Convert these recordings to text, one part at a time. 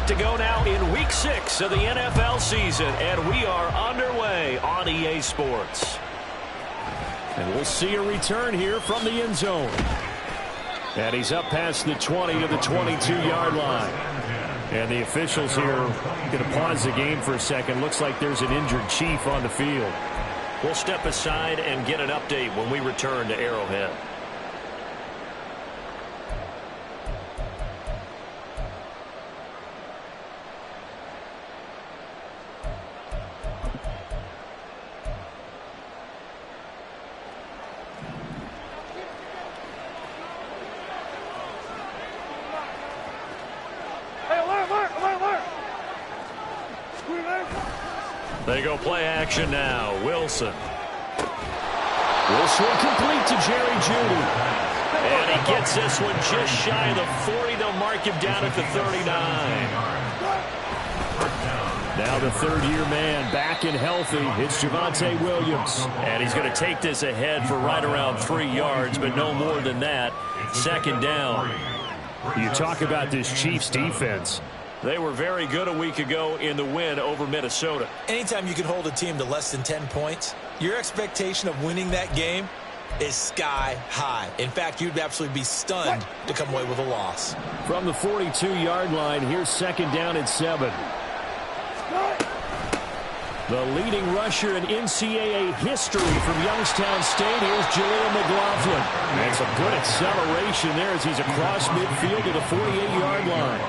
to go now in Week 6 of the NFL season, and we are underway on EA Sports. And we'll see a return here from the end zone. And he's up past the 20 to the 22-yard line. And the officials here going to pause the game for a second. Looks like there's an injured Chief on the field. We'll step aside and get an update when we return to Arrowhead. They go play action now. Wilson. This one complete to Jerry Jeudy. And he gets this one just shy of the 40. They'll mark him down at the 39. Now the third-year man back and healthy. It's Javonte Williams. And he's going to take this ahead for right around 3 yards, but no more than that. Second down. You talk about this Chiefs defense. They were very good a week ago in the win over Minnesota. Anytime you can hold a team to less than 10 points, your expectation of winning that game is sky high. In fact, you'd absolutely be stunned to come away with a loss. From the 42-yard line, here's second down and 7. The leading rusher in NCAA history from Youngstown State. Here's Jaleel McLaughlin. And some good acceleration there as he's across midfield to the 48-yard line.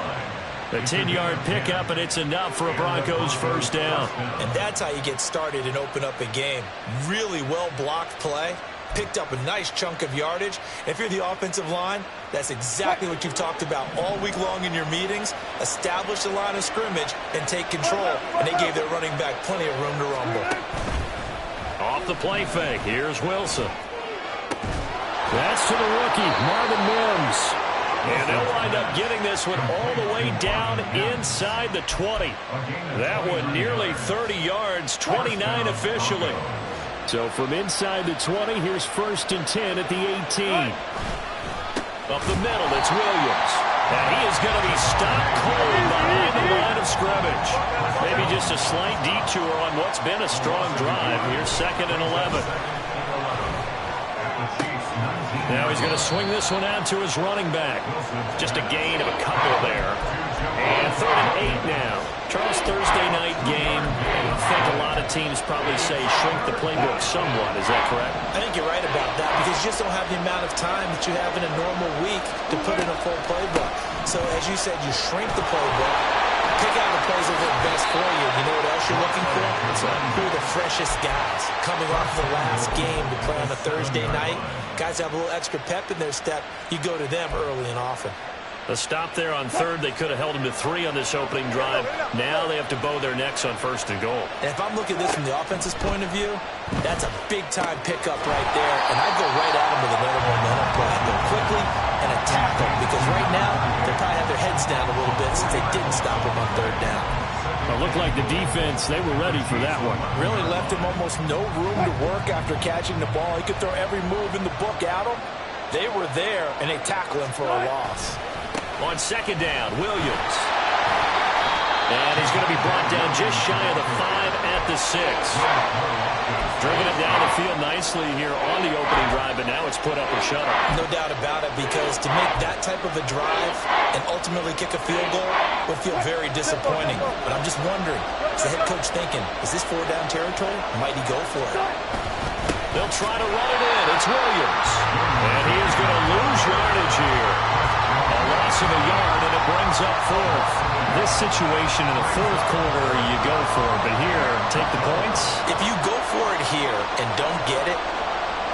The 10-yard pickup, and it's enough for a Broncos first down. And that's how you get started and open up a game. Really well-blocked play. Picked up a nice chunk of yardage. If you're the offensive line, that's exactly what you've talked about all week long in your meetings. Establish the line of scrimmage and take control. And they gave their running back plenty of room to rumble. Off the play fake, here's Wilson. That's to the rookie, Marvin Mims. And they'll wind up getting this one all the way down inside the 20. That one nearly 30 yards, 29 officially. So from inside the 20, here's first and 10 at the 18. Up the middle, it's Williams. And he is going to be stopped cold behind the line of scrimmage. Maybe just a slight detour on what's been a strong drive. Here's second and 11. Now he's going to swing this one out to his running back. Just a gain of a couple there. And third and 8 now. Charles, Thursday night game. I think a lot of teams probably say shrink the playbook somewhat. Is that correct? I think you're right about that because you just don't have the amount of time that you have in a normal week to put in a full playbook. So as you said, you shrink the playbook. Pick out the plays that work best for you. You know what else you're looking for? Who are the freshest guys coming off the last game to play on a Thursday night? Guys have a little extra pep in their step. You go to them early and often. A stop there on third. They could have held him to 3 on this opening drive. Now they have to bow their necks on first and goal. And if I'm looking at this from the offense's point of view, that's a big-time pickup right there. And I'd go right at him with another momentum play. Go quickly and attack them because right now they probably have their heads down a little bit since they didn't stop him on third down. It looked like the defense, they were ready for that one. Really left him almost no room to work after catching the ball. He could throw every move in the book at him. They were there, and they tackled him for a loss. On second down, Williams. And he's going to be brought down just shy of the 5 at the 6. Driven it down the field nicely here on the opening drive, but now it's put up and shut up. No doubt about it, because to make that type of a drive and ultimately kick a field goal would feel very disappointing. But I'm just wondering, is the head coach thinking, is this 4-down territory? Might he go for it? They'll try to run it in. It's Williams. And he is going to lose yardage here. A loss of a yard, and it brings up fourth. This situation in the fourth quarter, you go for it. But here, take the points. If you go for it here and don't get it,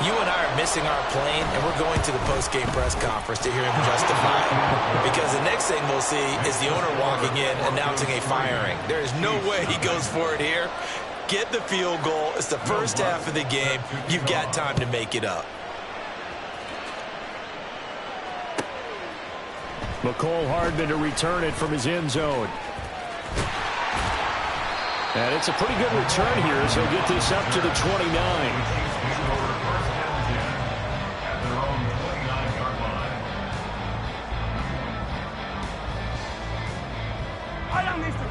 you and I are missing our plane, and we're going to the post-game press conference to hear him justify it. Because the next thing we'll see is the owner walking in announcing a firing. There is no way he goes for it here. Get the field goal. It's the first half of the game. You've got time to make it up. McCole Hardman to return it from his end zone. And it's a pretty good return here as he'll get this up to the 29.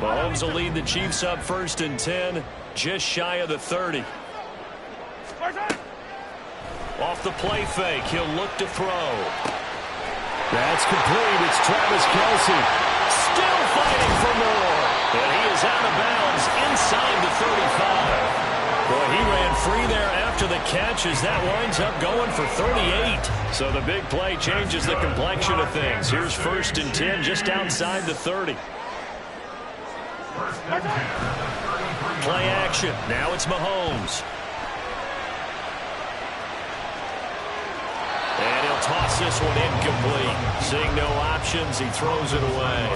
Mahomes will lead the Chiefs up 1st and 10, just shy of the 30. Off the play fake, he'll look to throw. That's complete. It's Travis Kelce. Still fighting for more. And he is out of bounds inside the 35. Boy, he ran free there after the catch as that winds up going for 38. So the big play changes the complexion of things. Here's 1st and 10 just outside the 30. Play action. Now it's Mahomes. And he'll toss this one incomplete. Seeing no options, he throws it away.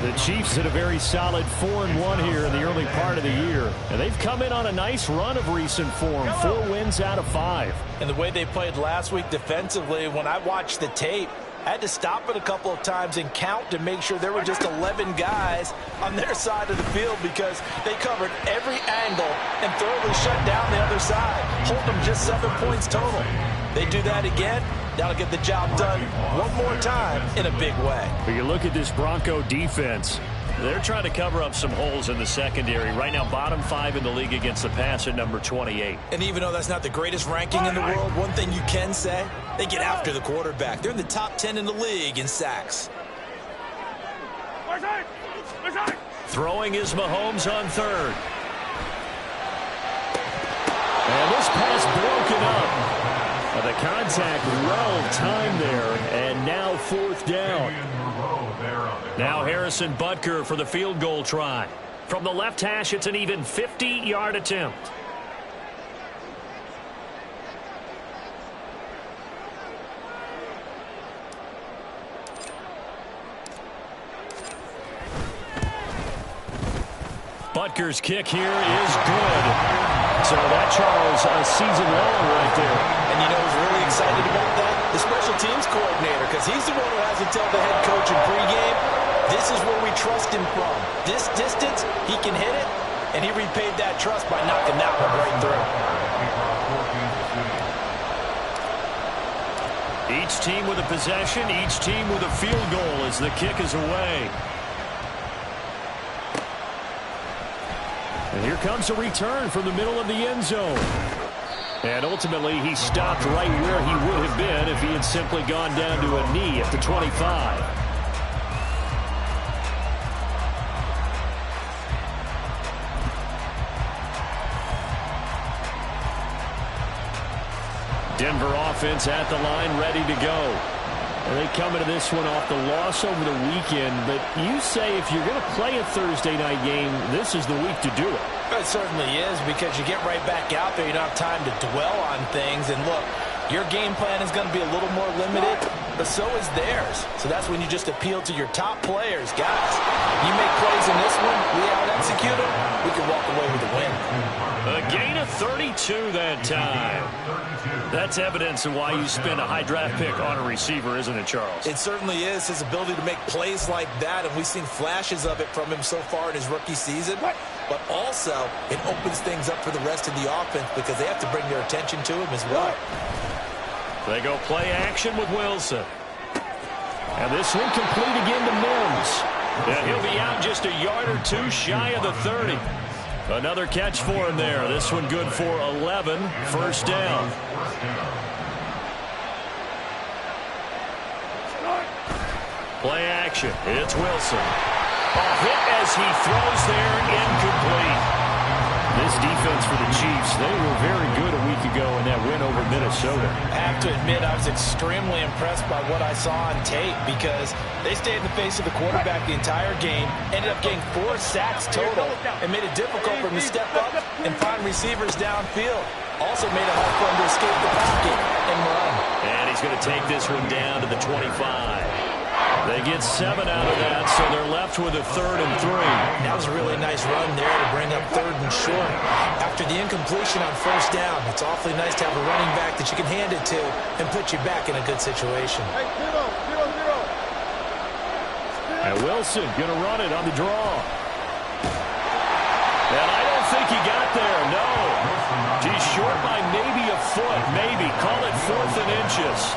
The Chiefs had a very solid 4-1 here in the early part of the year. And they've come in on a nice run of recent form. 4 wins out of 5. And the way they played last week defensively, when I watched the tape, I had to stop it a couple of times and count to make sure there were just 11 guys on their side of the field because they covered every angle and thoroughly shut down the other side. Hold them just 7 points total. They do that again, that'll get the job done one more time in a big way. But you look at this Bronco defense. They're trying to cover up some holes in the secondary. Right now, bottom 5 in the league against the pass at number 28. And even though that's not the greatest ranking in the world, one thing you can say, they get after the quarterback. They're in the top 10 in the league in sacks. Throwing is Mahomes on 3rd. And this pass broken up. The contact well timed there, and now 4th down. Now Harrison Butker for the field goal try. From the left hash, it's an even 50-yard attempt. Butker's kick here is good. So that, Charles, a season long right there. And you know who's really excited about that? The special teams coordinator, because he's the one who has to tell the head coach in pregame, this is where we trust him from. This distance, he can hit it, and he repaid that trust by knocking that one right through. Each team with a possession, each team with a field goal as the kick is away. And here comes a return from the middle of the end zone. And ultimately, he stopped right where he would have been if he had simply gone down to a knee at the 25. Denver offense at the line, ready to go. And they come into this one off the loss over the weekend. But you say if you're going to play a Thursday night game, this is the week to do it. It certainly is, because you get right back out there. You don't have time to dwell on things. And look, your game plan is going to be a little more limited, but so is theirs. So that's when you just appeal to your top players. Guys, you make plays in this one, we out-execute them, we can walk away with a win. A gain of 32 that time. That's evidence of why you spend a high draft pick on a receiver, isn't it, Charles? It certainly is. His ability to make plays like that, and we've seen flashes of it from him so far in his rookie season. But also, it opens things up for the rest of the offense because they have to bring their attention to him as well. They go play action with Wilson. And this one complete again to Mims. And he'll be out just a yard or two shy of the 30. Another catch for him there. This one good for 11. 1st down. Play action. It's Wilson. A hit as he throws there, incomplete. This defense for the Chiefs, they were very good a week ago in that win over Minnesota. I have to admit, I was extremely impressed by what I saw on tape because they stayed in the face of the quarterback the entire game, ended up getting 4 sacks total, and made it difficult for him to step up and find receivers downfield. Also made it hard for him to escape the pocket and run. And he's going to take this one down to the 25. They get 7 out of that, so they're left with a 3rd and 3. That was a really nice run there to bring up 3rd and short. After the incompletion on 1st down, it's awfully nice to have a running back that you can hand it to and put you back in a good situation. And Wilson going to run it on the draw. And I don't think he got there, no. He's short by maybe a foot, maybe. Call it 4th and inches.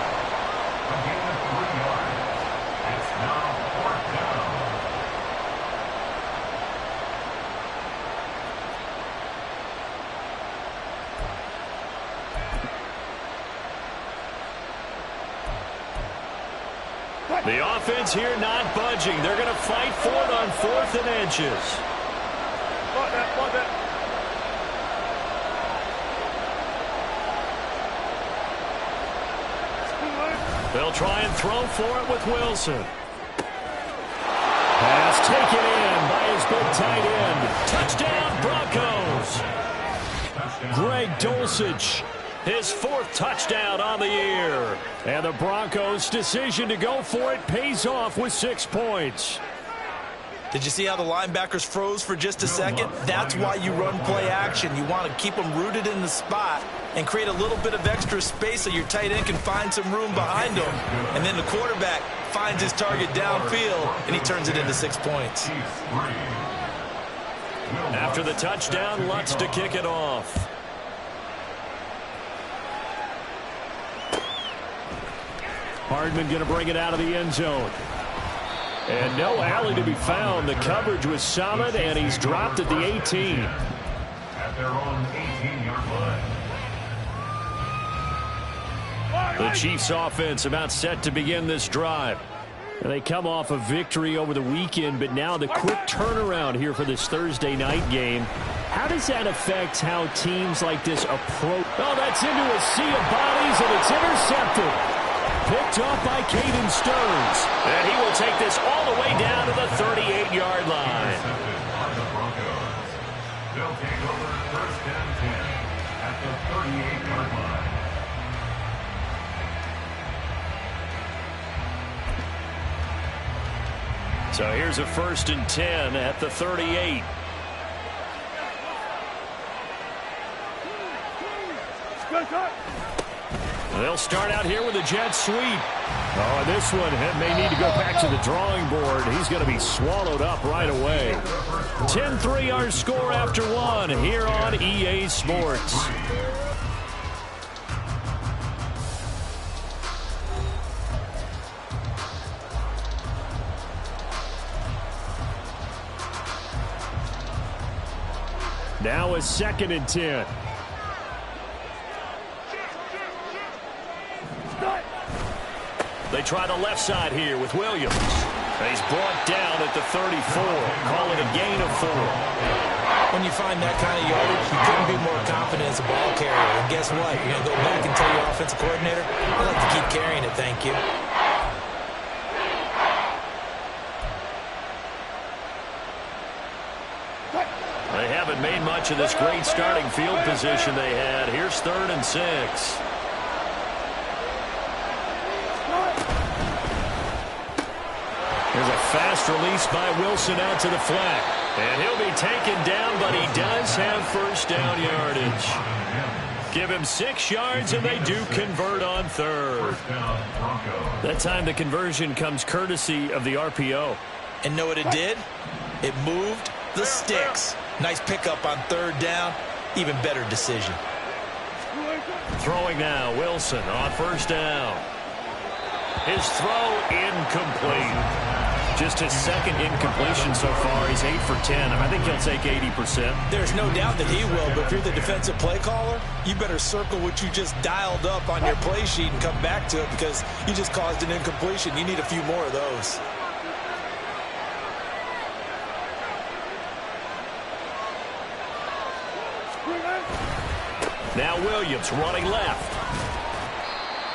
The offense here not budging. They're going to fight for it on 4th and inches. They'll try and throw for it with Wilson. Pass taken in by his big tight end. Touchdown, Broncos. Greg Dulcich, his 4th touchdown on the year. And the Broncos' decision to go for it pays off with 6 points. Did you see how the linebackers froze for just a second? That's why you run play action. You want to keep them rooted in the spot and create a little bit of extra space so your tight end can find some room behind him. And then the quarterback finds his target downfield, and he turns it into 6 points. After the touchdown, Lutz to kick it off. Hardman going to bring it out of the end zone. And no alley to be found. The coverage was solid, and he's dropped at the 18. At their own 18-yard line. The Chiefs offense about set to begin this drive. And they come off a victory over the weekend, but now the quick turnaround here for this Thursday night game. How does that affect how teams like this approach? Oh, that's into a sea of bodies, and it's intercepted. Picked off by Caden Stearns. And he will take this all the way down to the 38-yard line. They'll take over 1st and 10 at the 38-yard line. So here's a 1st and 10 at the 38. They'll start out here with a jet sweep. Oh, and this one may need to go back to the drawing board. He's going to be swallowed up right away. 10-3 our score after 1 here on EA Sports. Now a 2nd and 10. They try the left side here with Williams. He's brought down at the 34. Call it a gain of 4. When you find that kind of yardage, you couldn't be more confident as a ball carrier. And guess what? You're going to go back and tell your offensive coordinator, I'd like to keep carrying it, thank you. They haven't made much of this great starting field position they had. Here's 3rd and 6. There's a fast release by Wilson out to the flat. And he'll be taken down, but he does have 1st down yardage. Give him 6 yards, and they do convert on 3rd. That time the conversion comes courtesy of the RPO. And know what it did? It moved the sticks. Nice pickup on 3rd down. Even better decision. Throwing now, Wilson on 1st down. His throw incomplete. Just his 2nd incompletion so far. He's 8 for 10. I think he'll take 80%. There's no doubt that he will, but if you're the defensive play caller, you better circle what you just dialed up on your play sheet and come back to it because you just caused an incompletion. You need a few more of those. Now Williams running left.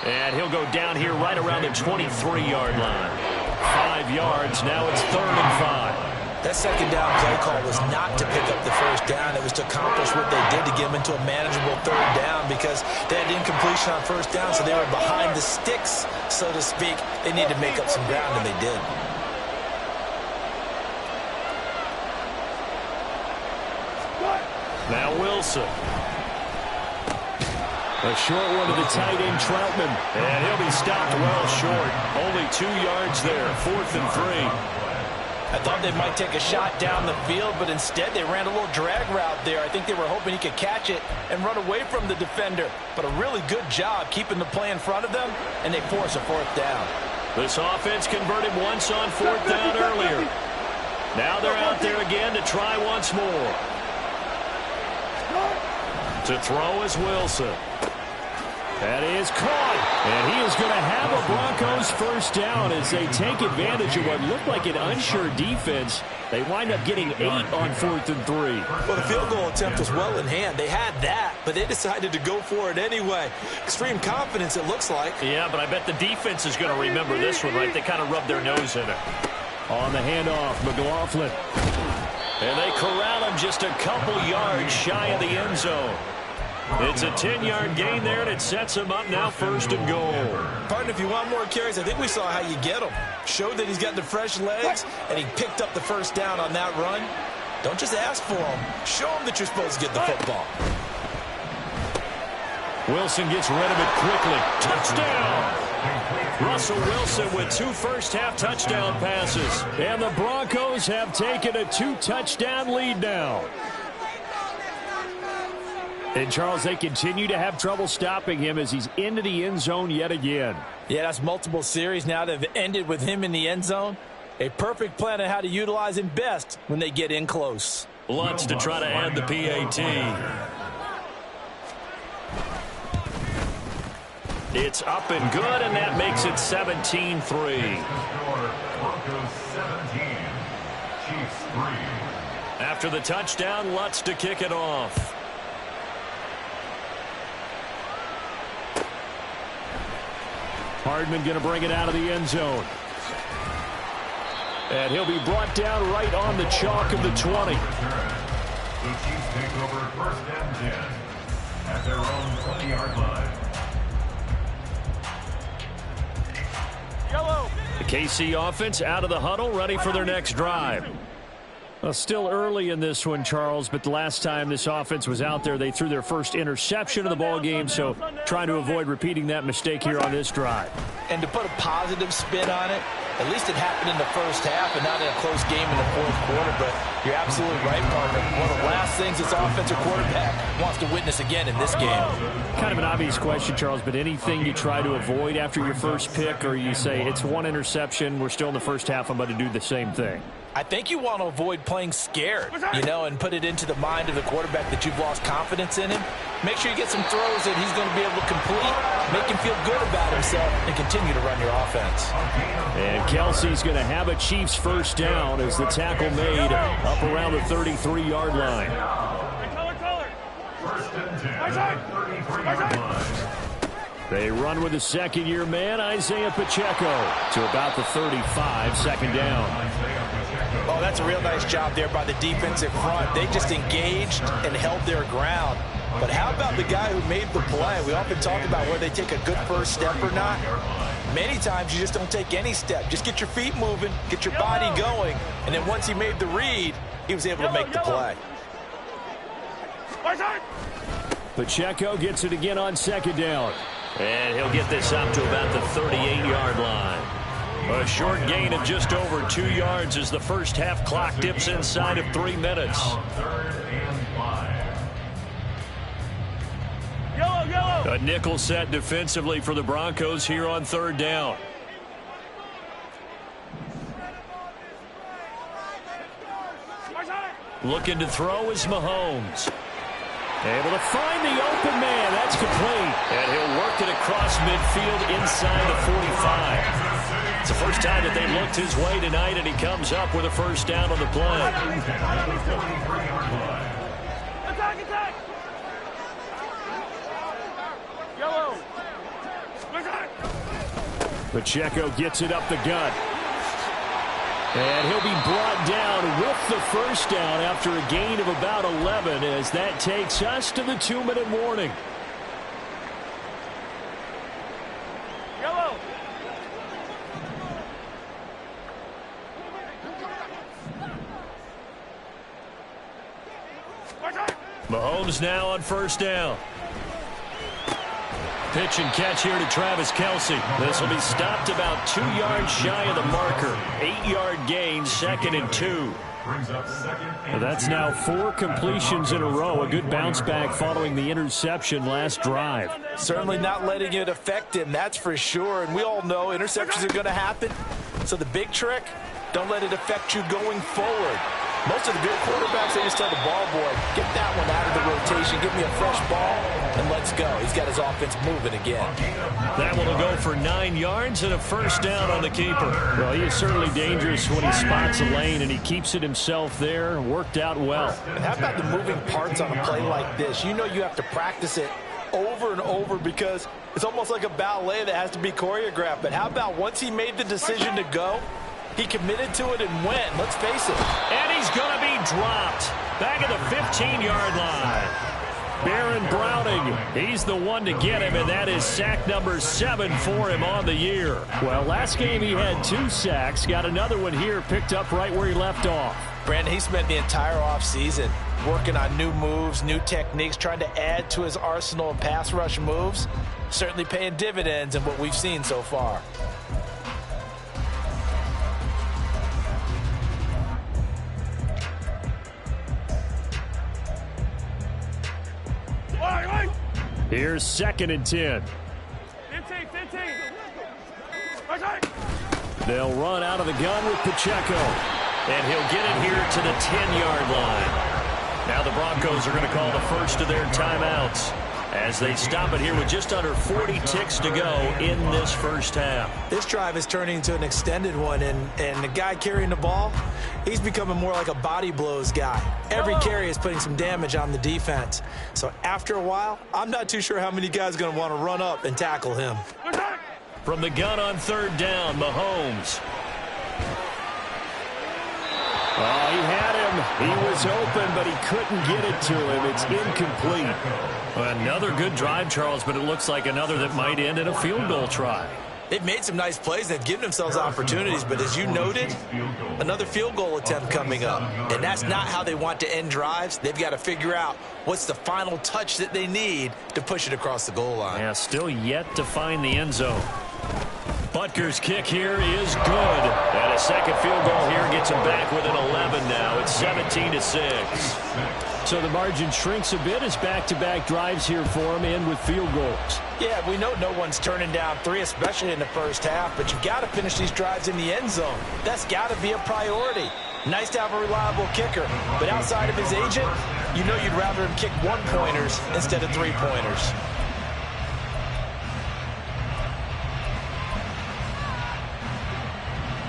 And he'll go down here right around the 23-yard line. 5 yards. Now it's 3rd and 5. That 2nd down play call was not to pick up the 1st down. It was to accomplish what they did to get them into a manageable 3rd down because they had incompletion on 1st down, so they were behind the sticks, so to speak. They needed to make up some ground, and they did. Now Wilson. A short one to the tight end, Troutman. And he'll be stopped well short. Only 2 yards there. 4th and 3. I thought they might take a shot down the field, but instead they ran a little drag route there. I think they were hoping he could catch it and run away from the defender. But a really good job keeping the play in front of them, and they force a 4th down. This offense converted once on 4th down earlier. Now they're out there again to try once more. To throw is Wilson. That is caught. And he is going to have a Broncos lose first down as they take advantage of what looked like an unsure defense. They wind up getting 8 on 4th and 3. Well, the field goal attempt was well in hand. They had that, but they decided to go for it anyway. Extreme confidence, it looks like. Yeah, but I bet the defense is going to remember this one, right? They kind of rubbed their nose in it. On the handoff, McLaughlin. And they corral him just a couple yards shy of the end zone. It's a 10-yard gain there, and it sets him up now 1st and goal. Partner, if you want more carries, I think we saw how you get him. Showed that he's got the fresh legs, and he picked up the first down on that run. Don't just ask for him. Show him that you're supposed to get the football. Wilson gets rid of it quickly. Touchdown! Russell Wilson with 2 first-half touchdown passes. And the Broncos have taken a 2-touchdown lead now. And, Charles, they continue to have trouble stopping him as he's into the end zone yet again. Yeah, that's multiple series now that have ended with him in the end zone. A perfect plan on how to utilize him best when they get in close. Lutz to try to add the PAT. It's up and good, and that makes it 17-3. Broncos 17, Chiefs 3. After the touchdown, Lutz to kick it off. Hardman going to bring it out of the end zone. And he'll be brought down right on the chalk of the 20. The Chiefs take over 1st and 10 at their own 20-yard line. The KC offense out of the huddle, ready for their next drive. Well, still early in this one, Charles, but the last time this offense was out there, they threw their first interception of the ball game, so trying to avoid repeating that mistake here on this drive. And to put a positive spin on it, at least it happened in the first half and not in a close game in the 4th quarter, but you're absolutely right, partner. One of the last things this offensive quarterback wants to witness again in this game. Kind of an obvious question, Charles, but anything you try to avoid after your first pick, or you say it's 1 interception, we're still in the first half, I'm going to do the same thing? I think you want to avoid playing scared, and put it into the mind of the quarterback that you've lost confidence in him. Make sure you get some throws that he's going to be able to complete, make him feel good about himself, and continue to run your offense. And Kelsey's going to have a Chiefs first down as the tackle made up around the 33-yard line. 1st and 10 at 33-yard line. They run with the second-year man, Isaiah Pacheco, to about the 35, 2nd down. Oh, that's a real nice job there by the defensive front. They just engaged and held their ground. But how about the guy who made the play? We often talk about whether they take a good first step or not. Many times you just don't take any step. Just get your feet moving, get your body going, and then once he made the read, he was able to make the play. Pacheco gets it again on 2nd down. And he'll get this up to about the 38-yard line. A short gain of just over 2 yards as the first half clock dips inside of 3 minutes. 3rd and 5. A nickel set defensively for the Broncos here on 3rd down. Looking to throw is Mahomes. Able to find the open man. That's complete. And he'll work it across midfield inside the 45. It's the first time that they looked his way tonight, and he comes up with a first down on the play. Attack! Yellow! Pacheco gets it up the gut. And he'll be brought down with the first down after a gain of about 11 as that takes us to the 2-minute warning. Yellow! Mahomes now on first down. Pitch and catch here to Travis Kelce. This will be stopped about 2 yards shy of the marker. 8-yard gain, 2nd and 2. That's now 4 completions in a row. A good bounce back following the interception last drive. Certainly not letting it affect him, that's for sure. And we all know interceptions are going to happen. So the big trick, don't let it affect you going forward. Most of the good quarterbacks, they just tell the ball boy, get that one out of the rotation, give me a fresh ball, and let's go. He's got his offense moving again. That one will go for 9 yards and a first down on the keeper. Well, he is certainly dangerous when he spots a lane, and he keeps it himself there. Worked out well. And how about the moving parts on a play like this? You know you have to practice it over and over because it's almost like a ballet that has to be choreographed. But how about once he made the decision to go, he committed to it and went. Let's face it. And he's going to be dropped back at the 15-yard line. Baron Browning, he's the one to get him, and that is sack number 7 for him on the year. Well, last game he had 2 sacks. Got another one here picked up right where he left off. Brandon, he spent the entire offseason working on new moves, new techniques, trying to add to his arsenal of pass rush moves. Certainly paying dividends in what we've seen so far. Here's 2nd and 10. 15. They'll run out of the gun with Pacheco. And he'll get it here to the 10-yard line. Now the Broncos are going to call the first of their timeouts as they stop it here with just under 40 ticks to go in this first half. This drive is turning into an extended one, and the guy carrying the ball, he's becoming more like a body blows guy. Every carry is putting some damage on the defense. So after a while, I'm not too sure how many guys are going to want to run up and tackle him. From the gun on 3rd down, Mahomes. Oh, he had him. He was open, but he couldn't get it to him. It's incomplete. Another good drive, Charles, but it looks like another that might end in a field goal try. They've made some nice plays. They've given themselves opportunities, but as you noted, another field goal attempt coming up. And that's not how they want to end drives. They've got to figure out what's the final touch that they need to push it across the goal line. Yeah, still yet to find the end zone. Butker's kick here is good. And a second field goal here gets him back within 11 now. It's 17-6. So the margin shrinks a bit as back-to-back drives here for him end with field goals. Yeah, we know no one's turning down 3, especially in the first half, but you've got to finish these drives in the end zone. That's got to be a priority. Nice to have a reliable kicker, but outside of his agent, you know you'd rather him kick 1-pointers instead of 3-pointers.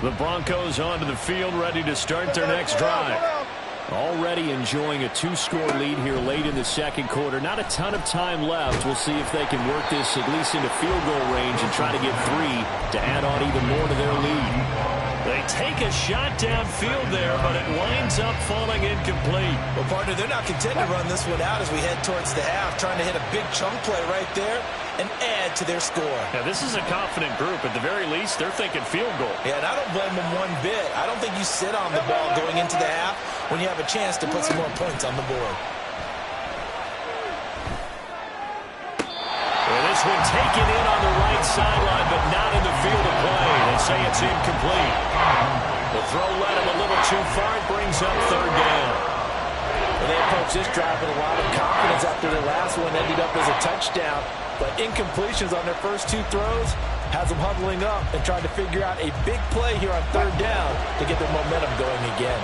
The Broncos onto the field, ready to start their next drive. Already enjoying a 2-score lead here late in the second quarter. Not a ton of time left. We'll see if they can work this at least into field goal range and try to get 3 to add on even more to their lead. They take a shot downfield there, but it winds up falling incomplete. Well, partner, they're not content to run this one out as we head towards the half, trying to hit a big chunk play right there and add to their score. Now, this is a confident group. At the very least, they're thinking field goal. Yeah, and I don't blame them one bit. I don't think you sit on the ball going into the half when you have a chance to put some more points on the board. Well, this one taken in on the right sideline, but not in the field of play. They say it's incomplete. The throw led him a little too far. It brings up 3rd down. And they approach this drive with a lot of confidence after their last one ended up as a touchdown. But incompletions on their first 2 throws has them huddling up and trying to figure out a big play here on 3rd down to get their momentum going again.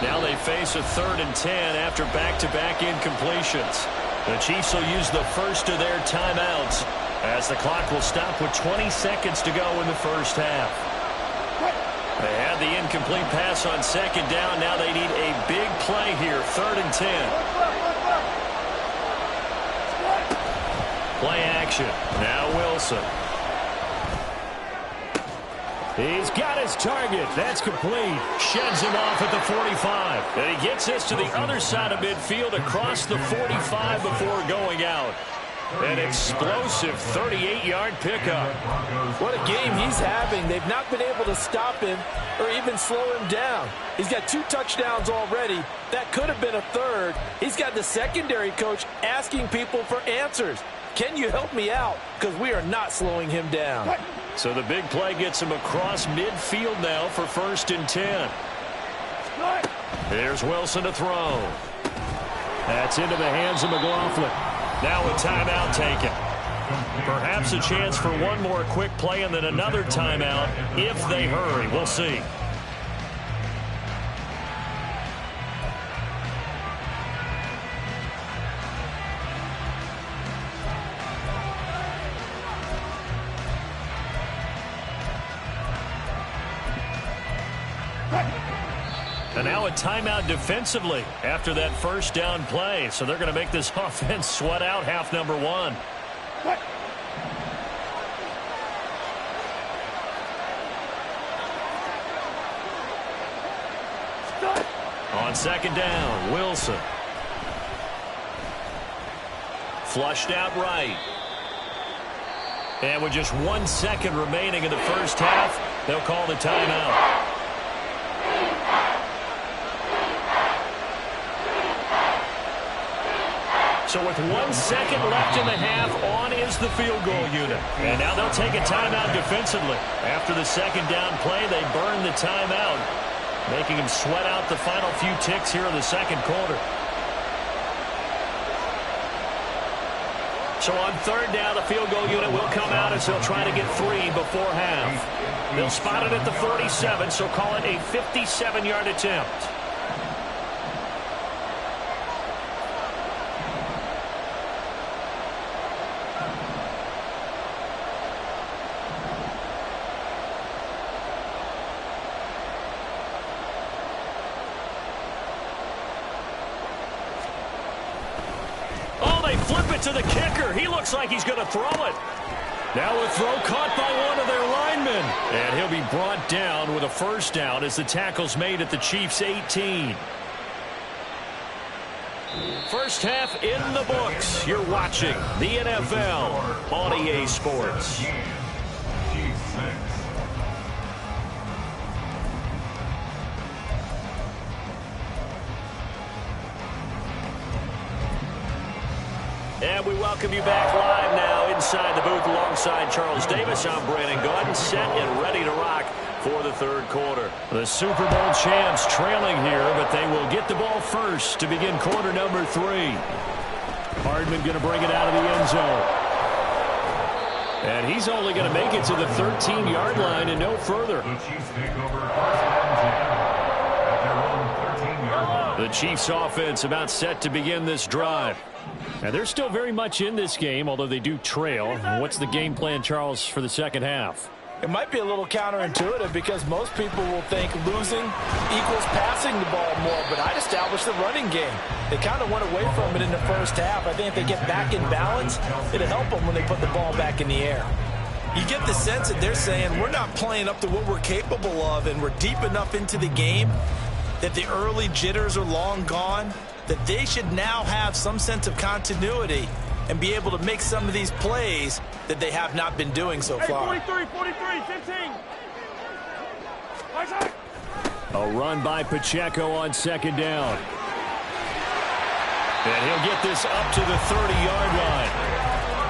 Now they face a 3rd and 10 after back-to-back incompletions. The Chiefs will use the first of their timeouts as the clock will stop with 20 seconds to go in the first half. They had the incomplete pass on 2nd down. Now they need a big play here, 3rd and 10. Play action. Now Wilson. He's got his target. That's complete. Sheds him off at the 45. And he gets this to the other side of midfield across the 45 before going out. An explosive 38-yard pickup. What a game he's having. They've not been able to stop him or even slow him down. He's got 2 touchdowns already. That could have been a 3rd. He's got the secondary coach asking people for answers. Can you help me out? Because we are not slowing him down. So the big play gets him across midfield now for 1st and 10. Here's Wilson to throw. That's into the hands of McLaughlin. Now a timeout taken. Perhaps a chance for one more quick play and then another timeout if they hurry. We'll see. And now a timeout defensively after that first down play. So they're going to make this offense sweat out half number one. On second down, Wilson. Flushed out right. And with just 1 second remaining in the first half, they'll call the timeout. So with 1 second left in the half, on is the field goal unit. And now they'll take a timeout defensively. After the second down play, they burn the timeout, making them sweat out the final few ticks here in the second quarter. So on third down, the field goal unit will come out as they'll try to get 3 before half. They'll spot it at the 47, so call it a 57-yard attempt. Flip it to the kicker. He looks like he's going to throw it. Now a throw caught by one of their linemen. And he'll be brought down with a first down as the tackle's made at the Chiefs' 18. First half in the books. You're watching the NFL on EA Sports. And we welcome you back live now inside the booth alongside Charles Davis. I'm Brandon Gaudin, set and ready to rock for the third quarter. The Super Bowl champs trailing here, but they will get the ball first to begin quarter number 3. Hardman going to bring it out of the end zone. And he's only going to make it to the 13-yard line and no further. The Chiefs offense about set to begin this drive. And they're still very much in this game, although they do trail. What's the game plan, Charles, for the second half? It might be a little counterintuitive because most people will think losing equals passing the ball more, but I'd establish the running game. They kind of went away from it in the first half. I think if they get back in balance, it'll help them when they put the ball back in the air. You get the sense that they're saying we're not playing up to what we're capable of, and we're deep enough into the game that the early jitters are long gone, that they should now have some sense of continuity and be able to make some of these plays that they have not been doing so far. 43, 15. A run by Pacheco on second down. And he'll get this up to the 30-yard line.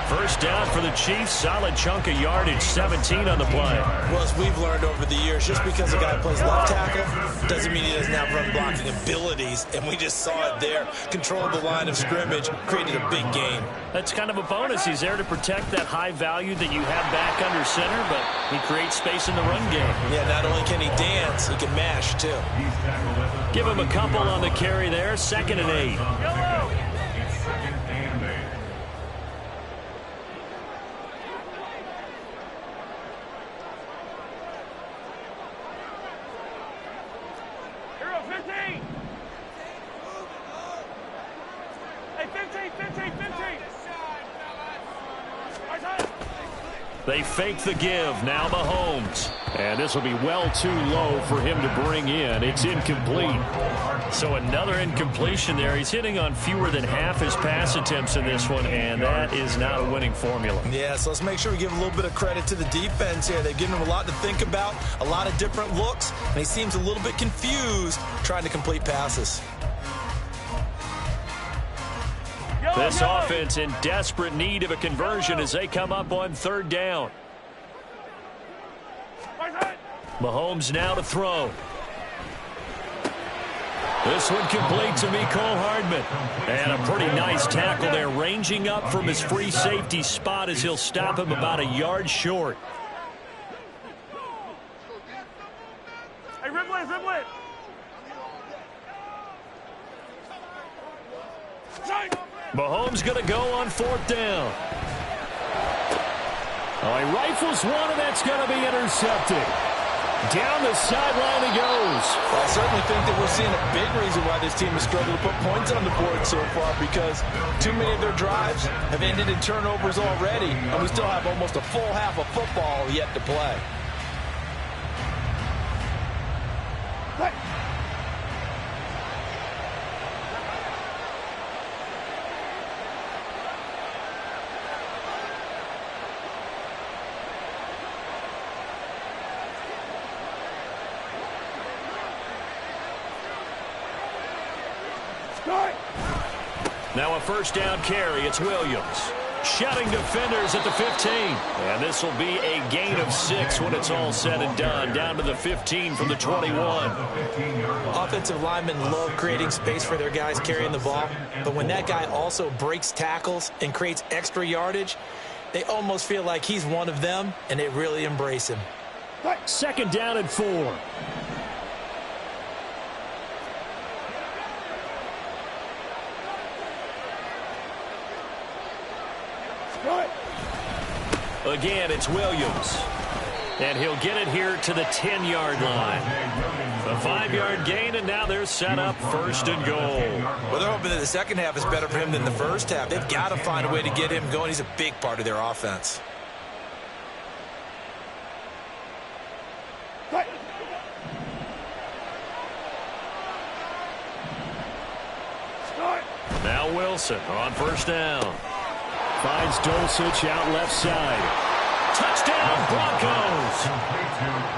First down for the Chiefs. Solid chunk of yardage, 17 on the play. Well, as we've learned over the years, just because a guy plays left tackle doesn't mean he doesn't have run blocking abilities. And we just saw it there. Controlled the line of scrimmage, created a big gain. That's kind of a bonus. He's there to protect that high value that you have back under center, but he creates space in the run game. Yeah, not only can he dance, he can mash, too. Give him a couple on the carry there. 2nd and 8. Yellow. They fake the give. Now Mahomes. And this will be well too low for him to bring in. It's incomplete. So another incompletion there. He's hitting on fewer than half his pass attempts in this one, and that is not a winning formula. Yeah, so let's make sure we give a little bit of credit to the defense here. They've given him a lot to think about, a lot of different looks, and he seems a little bit confused trying to complete passes. This offense in desperate need of a conversion as they come up on third down. Mahomes now to throw. This one complete to Mecole Hardman. And a pretty nice tackle there, ranging up from his free safety spot as he'll stop him about a yard short. Hey, Riblet. Mahomes going to go on fourth down. Oh, he rifles one, and that's going to be intercepted. Down the sideline he goes. Well, I certainly think that we're seeing a big reason why this team has struggled to put points on the board so far, because too many of their drives have ended in turnovers already, and we still have almost a full half of football yet to play. Now a first down carry. It's Williams. Shutting defenders at the 15. And this will be a gain of 6 when it's all said and done. Down to the 15 from the 21. Offensive linemen love creating space for their guys carrying the ball. But when that guy also breaks tackles and creates extra yardage, they almost feel like he's one of them, and they really embrace him. Second down and 4. Again, it's Williams. And he'll get it here to the 10-yard line. A 5-yard gain, and now they're set up first and goal. Well, they're hoping that the second half is better for him than the first half. They've got to find a way to get him going. He's a big part of their offense. Now Wilson on first down. Finds Dulcich out left side. Touchdown, Broncos!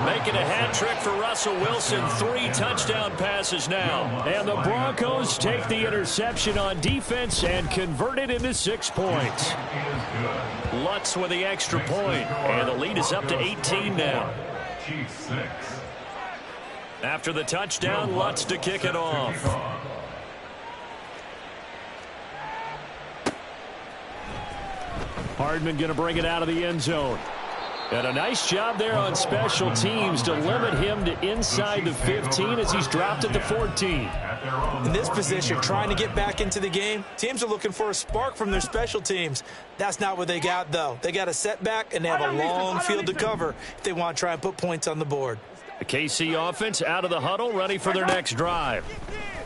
Making a hat trick for Russell Wilson. 3 touchdown passes now. And the Broncos take the interception on defense and convert it into 6 points. Lutz with the extra point. And the lead is up to 18 now. After the touchdown, Lutz to kick it off. Hardman going to bring it out of the end zone. And a nice job there on special teams to limit him to inside the 15 as he's dropped at the 14. In this position, trying to get back into the game, teams are looking for a spark from their special teams. That's not what they got, though. They got a setback, and they have a long field to cover if they want to try and put points on the board. The KC offense out of the huddle, ready for their next drive.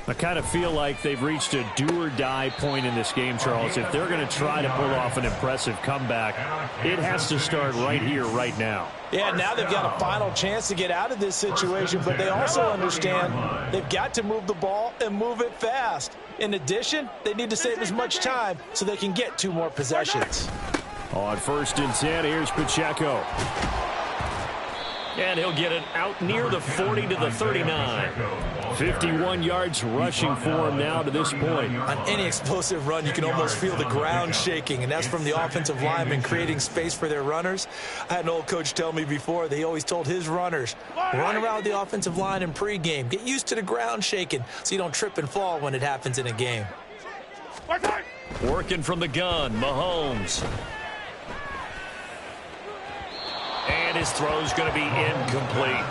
I kind of feel like they've reached a do-or-die point in this game, Charles. If they're going to try to pull off an impressive comeback, it has to start right here, right now. Yeah, now they've got a final chance to get out of this situation, but they also understand they've got to move the ball and move it fast. In addition, they need to save as much time so they can get 2 more possessions. On first and 10, here's Pacheco. And he'll get it out near the 40 to the 39. 51 yards rushing for him now to this point. On any explosive run, you can almost feel the ground shaking, and that's from the offensive linemen creating space for their runners. I had an old coach tell me before, they always told his runners, run around the offensive line in pregame. Get used to the ground shaking so you don't trip and fall when it happens in a game. Working from the gun, Mahomes. And his throw's going to be incomplete.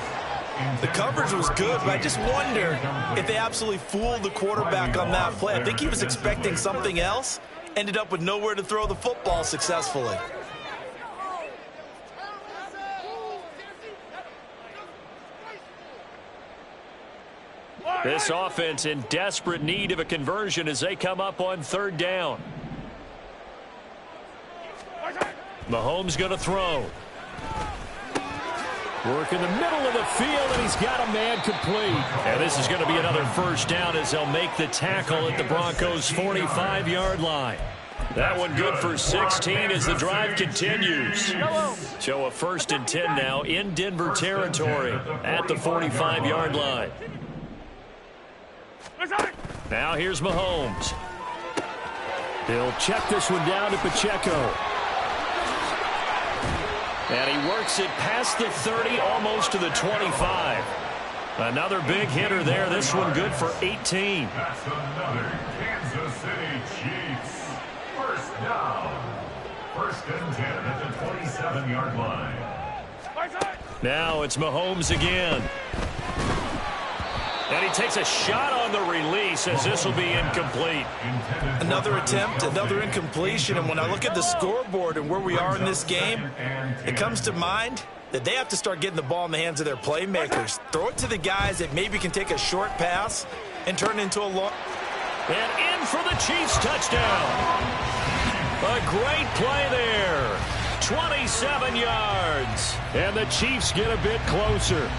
The coverage was good, but I just wonder if they absolutely fooled the quarterback on that play. I think he was expecting something else, ended up with nowhere to throw the football successfully. This offense in desperate need of a conversion as they come up on third down. Mahomes going to throw. Work in the middle of the field, and he's got a man complete. And this is going to be another first down as they'll make the tackle at the Broncos' 45-yard line. That one good for 16 as the drive continues. So a first and 10 now in Denver territory at the 45-yard line. Now here's Mahomes. He'll check this one down to Pacheco. And he works it past the 30, almost to the 25. Another big hitter there. This one good for 18. That's another Kansas City Chiefs. First down. First and 10 at the 27-yard line. Now it's Mahomes again. And he takes a shot on the release as this will be incomplete. Another attempt, another incompletion. And when I look at the scoreboard and where we are in this game, it comes to mind that they have to start getting the ball in the hands of their playmakers. Throw it to the guys that maybe can take a short pass and turn it into a long. And in for the Chiefs touchdown. A great play there. 27 yards. And the Chiefs get a bit closer.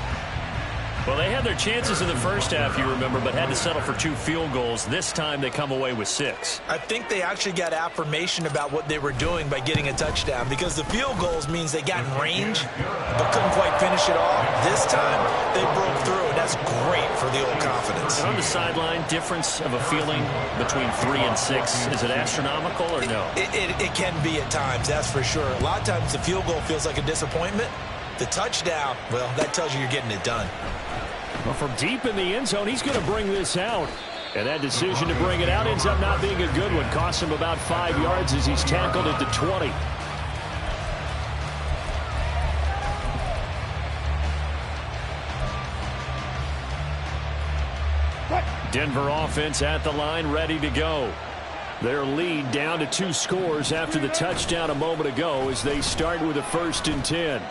Well, they had their chances in the first half, you remember, but had to settle for 2 field goals. This time they come away with 6. I think they actually got affirmation about what they were doing by getting a touchdown, because the field goals means they got in range but couldn't quite finish it off. This time they broke through, and that's great for the old confidence. And on the sideline, difference of a feeling between 3 and 6, is it astronomical or no? It can be at times, that's for sure. A lot of times the field goal feels like a disappointment. The touchdown, well, that tells you you're getting it done. Well, from deep in the end zone, he's going to bring this out. And that decision to bring it out ends up not being a good one. Costs him about 5 yards as he's tackled at the 20. Denver offense at the line, ready to go. Their lead down to 2 scores after the touchdown a moment ago as they start with a 1st and 10.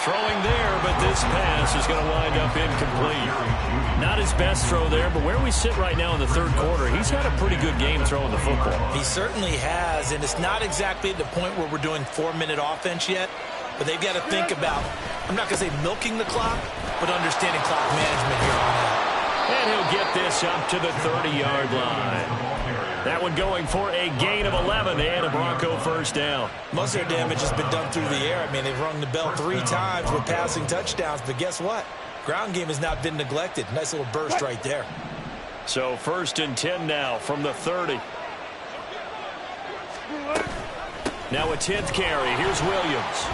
Throwing there, but this pass is going to wind up incomplete. Not his best throw there, but where we sit right now in the 3rd quarter, he's had a pretty good game throwing the football. He certainly has, and it's not exactly at the point where we're doing 4-minute offense yet, but they've got to think about, I'm not going to say milking the clock, but understanding clock management here on out. And he'll get this up to the 30-yard line. That one going for a gain of 11 and a Bronco 1st down. Most of their damage has been done through the air. I mean, they've rung the bell 3 times with passing touchdowns, but guess what? Ground game has not been neglected. Nice little burst right there. So 1st and 10 now from the 30. Now a 10th carry. Here's Williams.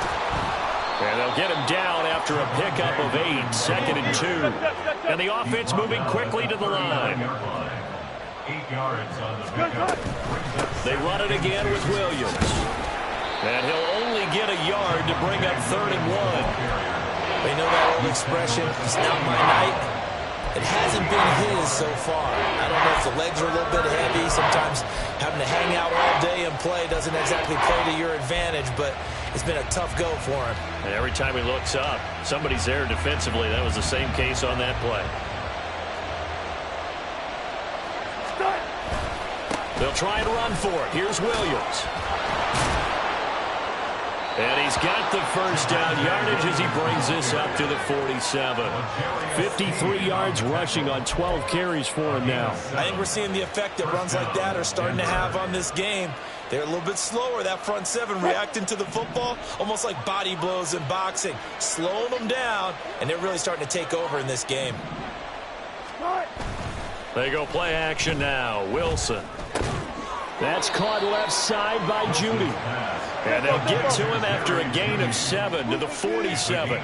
And they'll get him down after a pickup of 8, 2nd and 2. And the offense moving quickly to the line. 8 yards on the pickup. They run it again with Williams. And he'll only get a yard to bring up 3rd and 1. They know that old expression, it's not my night. It hasn't been his so far. I don't know if the legs are a little bit heavy. Sometimes having to hang out all day and play doesn't exactly play to your advantage, but it's been a tough go for him. And every time he looks up, somebody's there defensively. That was the same case on that play. They'll try and run for it. Here's Williams. And he's got the 1st down yardage as he brings this up to the 47. 53 yards rushing on 12 carries for him now. I think we're seeing the effect that runs like that are starting to have on this game. They're a little bit slower, that front 7, reacting to the football, almost like body blows in boxing, slowing them down, and they're really starting to take over in this game. They go play action now. Wilson. That's caught left side by Judy. And they'll get to him after a gain of 7 to the 47.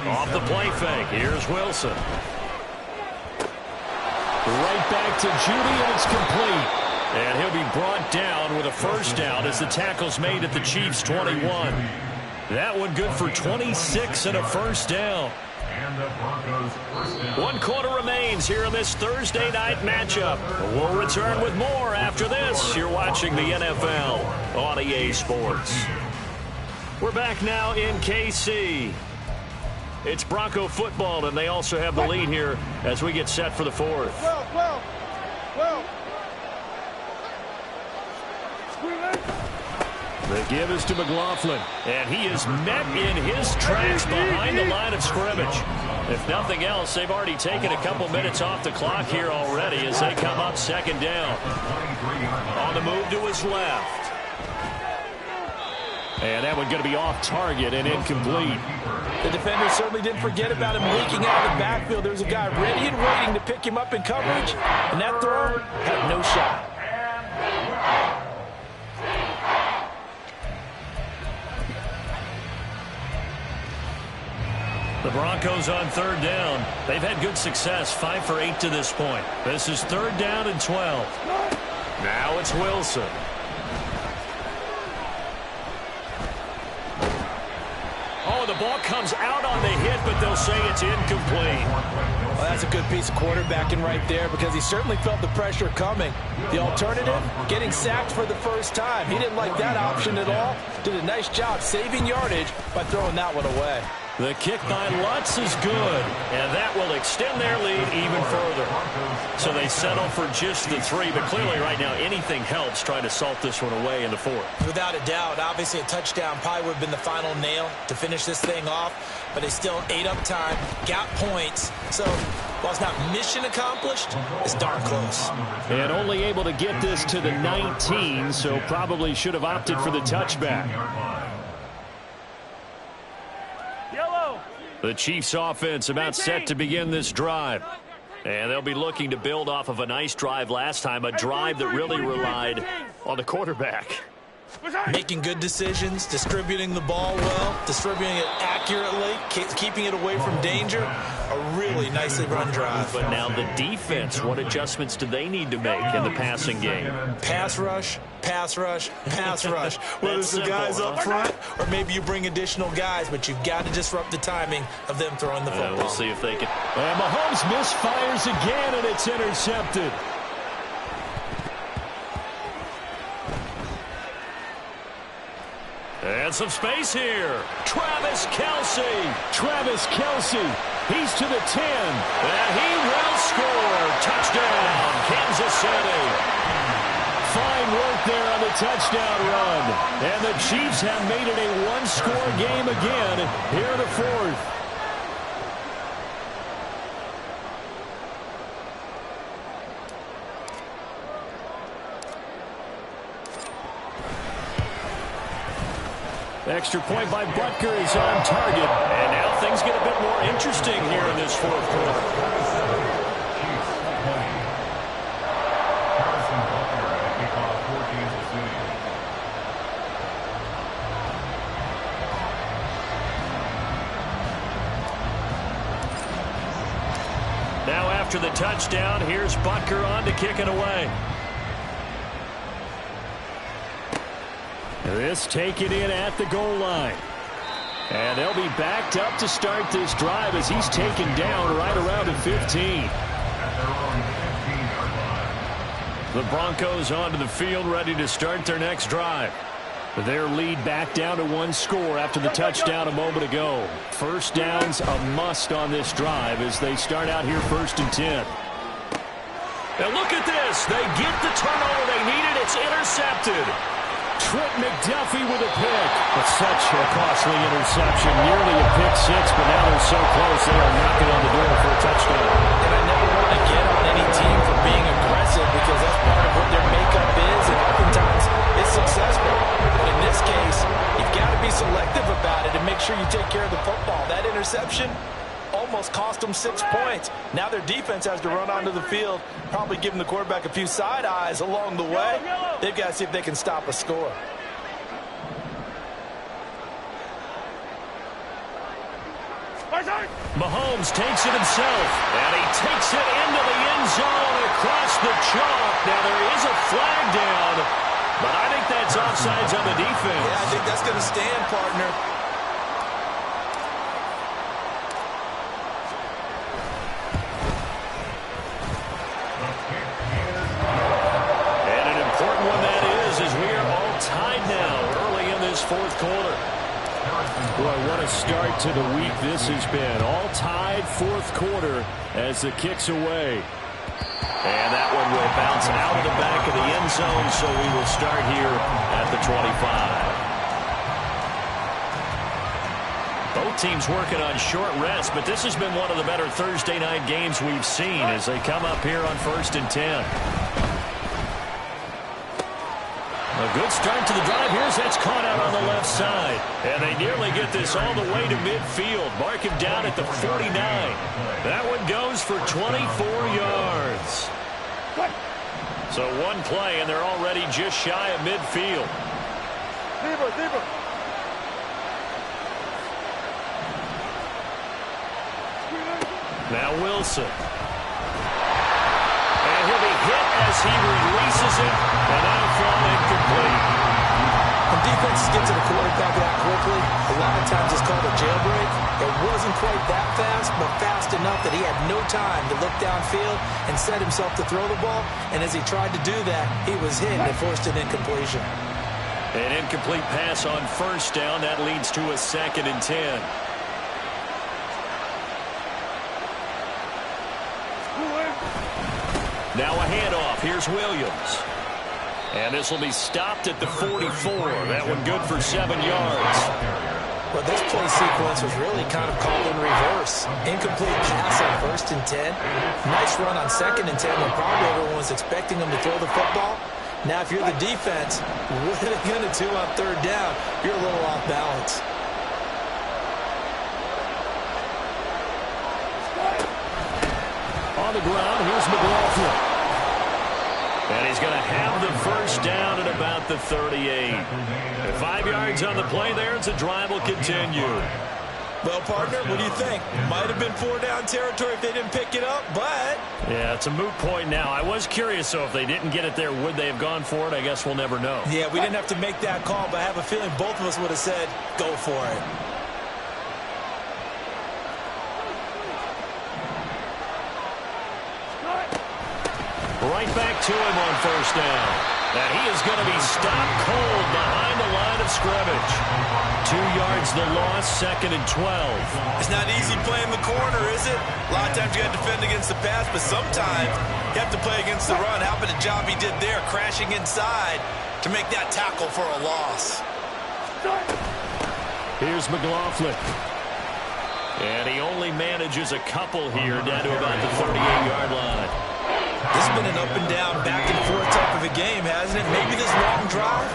Off the play fake. Here's Wilson. Right back to Judy, and it's complete. And he'll be brought down with a 1st down as the tackle's made at the Chiefs' 21. That one good for 26 and a 1st down. 1 quarter remains here in this Thursday night matchup. We'll return with more after this. You're watching the NFL on EA Sports. We're back now in KC. It's Bronco football, and they also have the lead here as we get set for the 4th. The give is to McLaughlin, and he is met in his tracks behind the line of scrimmage. If nothing else, they've already taken a couple minutes off the clock here already as they come up 2nd down. On the move to his left. And that one going to be off target and incomplete. The defender certainly didn't forget about him leaking out of the backfield. There's a guy ready and waiting to pick him up in coverage, and that throw had no shot. The Broncos on 3rd down. They've had good success, 5 for 8 to this point. This is 3rd down and 12. Now it's Wilson. Oh, The ball comes out on the hit, but they'll say it's incomplete. Well, that's a good piece of quarterbacking right there because he certainly felt the pressure coming. The alternative, getting sacked for the first time. He didn't like that option at all. Did a nice job saving yardage by throwing that one away. The kick by Lutz is good, and that will extend their lead even further. So they settle for just the 3, but clearly right now anything helps trying to salt this one away in the 4th. Without a doubt, obviously a touchdown probably would have been the final nail to finish this thing off, but they still ate up time, got points. So while it's not mission accomplished, it's darn close. And only able to get this to the 19, so probably should have opted for the touchback. Yellow. The Chiefs offense about set to begin this drive. And they'll be looking to build off of a nice drive last time, a drive that really relied on the quarterback. Making good decisions, distributing the ball well, distributing it accurately, keeping it away from danger. A really nicely run drive. But now the defense, what adjustments do they need to make in the passing game? Pass rush, pass rush, pass rush. Whether it's the guys up front or maybe you bring additional guys, but you've got to disrupt the timing of them throwing the football. We'll see if they can. And Mahomes misfires again, and it's intercepted. And some space here. Travis Kelce. Travis Kelce. He's to the 10. And he will score. Touchdown, Kansas City. Fine work there on the touchdown run. And the Chiefs have made it a one-score game again here in the 4th. Extra point by Butker is on target. And now things get a bit more interesting here in this 4th quarter. Now after the touchdown, here's Butker on to kick it away. This taken in at the goal line. And they'll be backed up to start this drive as he's taken down right around the 15. The Broncos onto the field ready to start their next drive. Their lead back down to 1 score after the touchdown a moment ago. First down's a must on this drive as they start out here 1st and 10. And look at this. They get the turnover they needed. It's intercepted. Trent McDuffie with a pick. But such a costly interception. Nearly a pick 6, but now they're so close they are knocking on the door for a touchdown. And I never want to get on any team for being aggressive because that's part of what their makeup is, and oftentimes it's successful. But in this case, you've got to be selective about it and make sure you take care of the football. That interception almost cost them 6 points. Now their defense has to run onto the field, probably giving the quarterback a few side eyes along the way. They've got to see if they can stop a score. Mahomes takes it himself, and he takes it into the end zone across the chalk. Now there is a flag down, but I think that's offsides on the defense. Yeah, I think that's going to stand, partner. And an important one that is, as we are all tied now early in this 4th quarter. Boy, what a start to the week this has been. All tied 4th quarter as the kick's away. And that one will bounce out of the back of the end zone, so we will start here at the 25. Both teams working on short rest, but this has been one of the better Thursday night games we've seen as they come up here on 1st and 10. A good start to the drive. Here's that's caught out on the left side. And they nearly get this all the way to midfield. Mark him down at the 49. That one goes for 24 yards. So one play, and they're already just shy of midfield. Deeper. Now Wilson. And he'll be hit as he releases it, and that'll fall incomplete. When defenses get to the quarterback that quickly, a lot of times it's called a jailbreak. It wasn't quite that fast, but fast enough that he had no time to look downfield and set himself to throw the ball. And as he tried to do that, he was hit and forced an incompletion. An incomplete pass on first down. That leads to a 2nd and 10. Now a handoff. Here's Williams. And this will be stopped at the 44. That one good for 7 yards. Well, this play sequence was really kind of called in reverse. Incomplete pass on 1st and 10. Nice run on 2nd and 10 when probably everyone was expecting him to throw the football. Now, if you're the defense, what are they going to do on 3rd down? You're a little off balance. On the ground, here's McLaughlin. And he's going to have the first down at about the 38. 5 yards on the play there as the drive will continue. Well, partner, what do you think? Might have been 4-down territory if they didn't pick it up, but... Yeah, it's a moot point now. I was curious, so if they didn't get it there, would they have gone for it? I guess we'll never know. Yeah, we didn't have to make that call, but I have a feeling both of us would have said, go for it. Right back to him on 1st down. And he is going to be stopped cold behind the line of scrimmage. 2 yards the loss, 2nd and 12. It's not easy playing the corner, is it? A lot of times you got to defend against the pass, but sometimes you have to play against the run. How about the job he did there, crashing inside to make that tackle for a loss? Here's McLaughlin. And he only manages a couple here down to about the 38-yard line. This has been an up-and-down, back-and-forth type of a game, hasn't it? Maybe this long drive,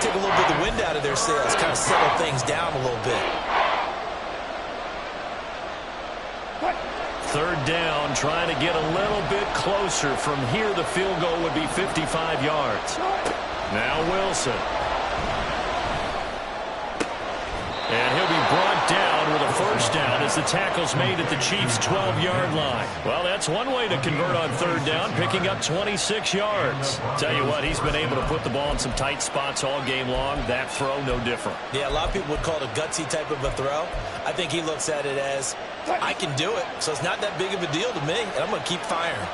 take a little bit of the wind out of their sails, kind of settle things down a little bit. 3rd down, trying to get a little bit closer. From here, the field goal would be 55 yards. Now Wilson. And he'll be brought down with a first down as the tackle's made at the Chiefs' 12-yard line. Well, that's one way to convert on 3rd down, picking up 26 yards. Tell you what, he's been able to put the ball in some tight spots all game long. That throw, no different. Yeah, a lot of people would call it a gutsy type of a throw. I think he looks at it as, I can do it, so it's not that big of a deal to me, and I'm going to keep firing.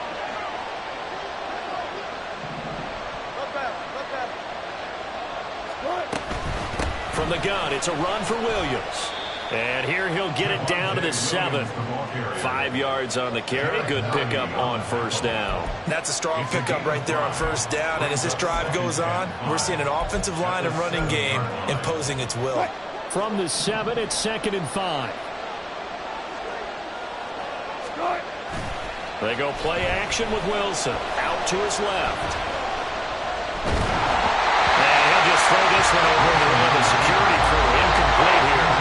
From the gun, it's a run for Williams. And here he'll get it down to the 7. 5 yards on the carry. Good pickup on 1st down. That's a strong pickup right there on 1st down. And as this drive goes on, we're seeing an offensive line and running game imposing its will. From the 7, it's 2nd and 5. They go play action with Wilson. Out to his left. Just throw this one over the line. The security crew incomplete here.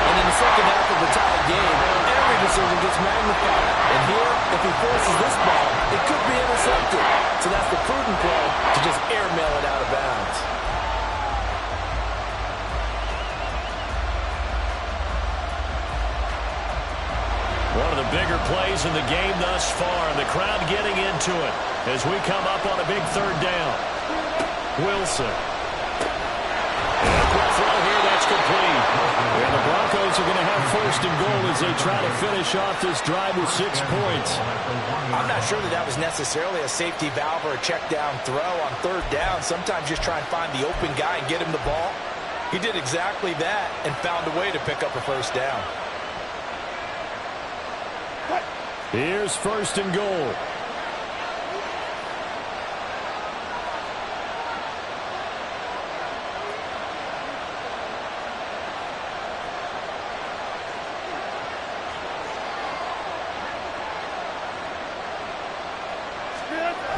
And in the second half of the tied game, every decision gets magnified. And here, if he forces this ball, it could be intercepted. So that's the prudent play to just airmail it out of bounds. One of the bigger plays in the game thus far. And the crowd getting into it as we come up on a big 3rd down. Wilson. Throw here, that's complete. And the Broncos are going to have 1st and goal as they try to finish off this drive with 6 points. I'm not sure that was necessarily a safety valve or a check down throw on 3rd down. Sometimes just try and find the open guy and get him the ball. He did exactly that and found a way to pick up a 1st down. Here's 1st and goal.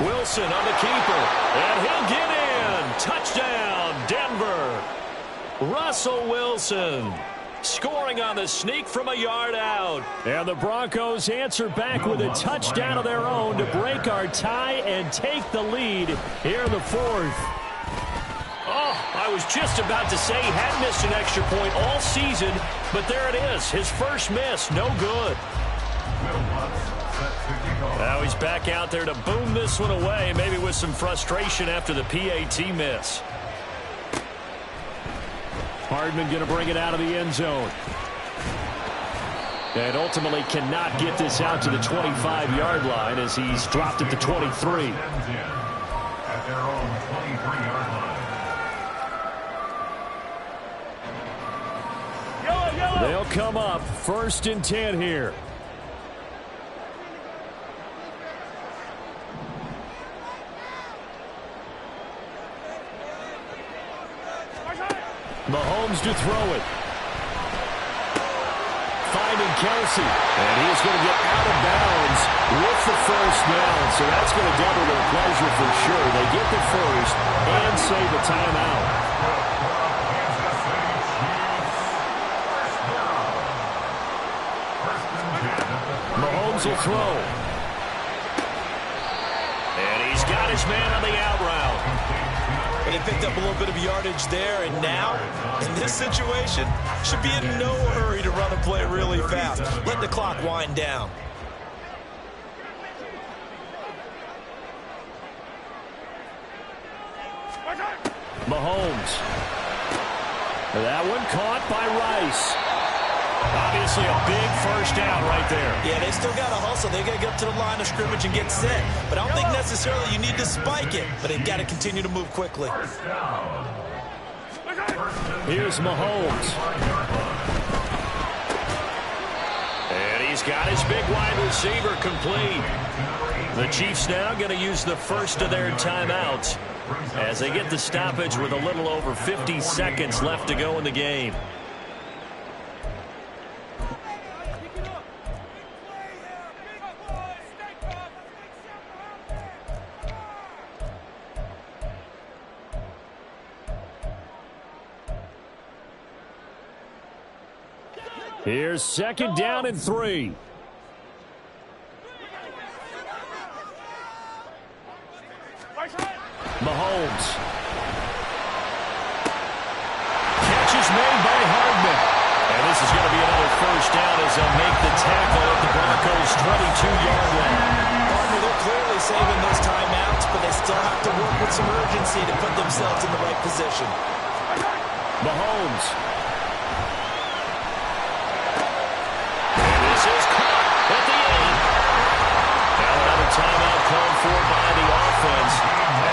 Wilson on the keeper, and he'll get in. Touchdown, Denver. Russell Wilson scoring on the sneak from a yard out. And the Broncos answer back with a touchdown of their own to break our tie and take the lead here in the 4th. Oh, I was just about to say he had missed an extra point all season, but there it is. His first miss, no good. Now he's back out there to boom this one away, maybe with some frustration after the PAT miss. Hardman going to bring it out of the end zone. And ultimately cannot get this out to the 25-yard line as he's dropped at the 23. At their own 23-yard line. Yellow. They'll come up 1st and 10 here. Mahomes to throw it. Finding Kelsey. And he is going to get out of bounds with the first down. So that's going to double their pleasure for sure. They get the first and save a timeout. Mahomes will throw. And he's got his man on the out route. But they picked up a little bit of yardage there, and now, in this situation, should be in no hurry to run the play really fast. Let the clock wind down. Mahomes. That one caught by Rice. Obviously a big first down right there. Yeah, they still got to hustle. They got to get up to the line of scrimmage and get set. But I don't think necessarily you need to spike it. But they've got to continue to move quickly. Here's Mahomes. And he's got his big wide receiver complete. The Chiefs now going to use the first of their timeouts as they get the stoppage with a little over 50 seconds left to go in the game. Here's 2nd down and 3. Mahomes. Catch is made by Hardman. And this is going to be another first down as they'll make the tackle at the Broncos' 22-yard line. Partner, they're clearly saving those timeouts, but they still have to work with some urgency to put themselves in the right position. Mahomes. At the end. Now another timeout called for by the offense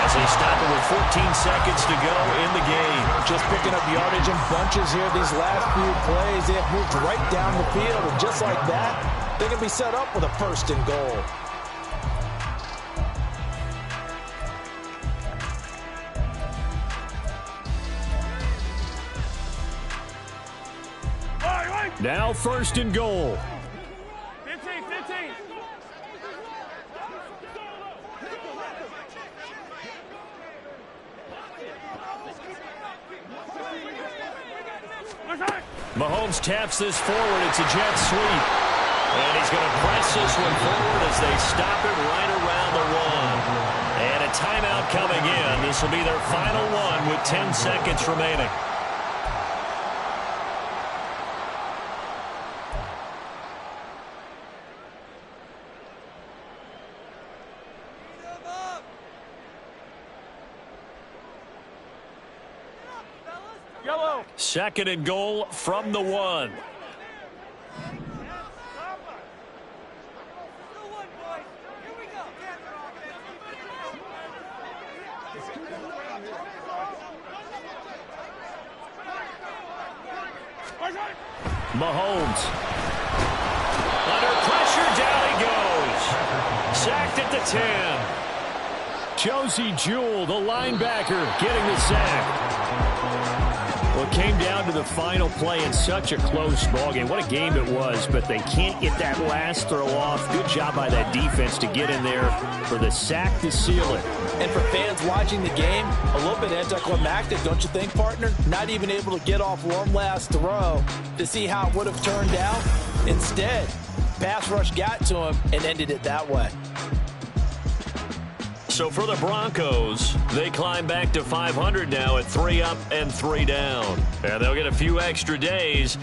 as they stop it with 14 seconds to go in the game. Just picking up yardage in bunches here these last few plays. They have moved right down the field, and just like that, they can be set up with a 1st and goal. Now 1st and goal. 15. Mahomes taps this forward. It's a jet sweep. And he's going to press this one forward as they stop it right around the 1. And a timeout coming in. This will be their final one with 10 seconds remaining. Yellow. 2nd and goal from the 1. Mahomes. Under pressure, down he goes. Sacked at the 10. Josie Jewell, the linebacker, getting the sack. Well, it came down to the final play in such a close ballgame. What a game it was, but they can't get that last throw off. Good job by that defense to get in there for the sack to seal it. And for fans watching the game, a little bit anticlimactic, don't you think, partner? Not even able to get off one last throw to see how it would have turned out. Instead, pass rush got to him and ended it that way. So for the Broncos, they climb back to 500 now at 3 up and 3 down. And they'll get a few extra days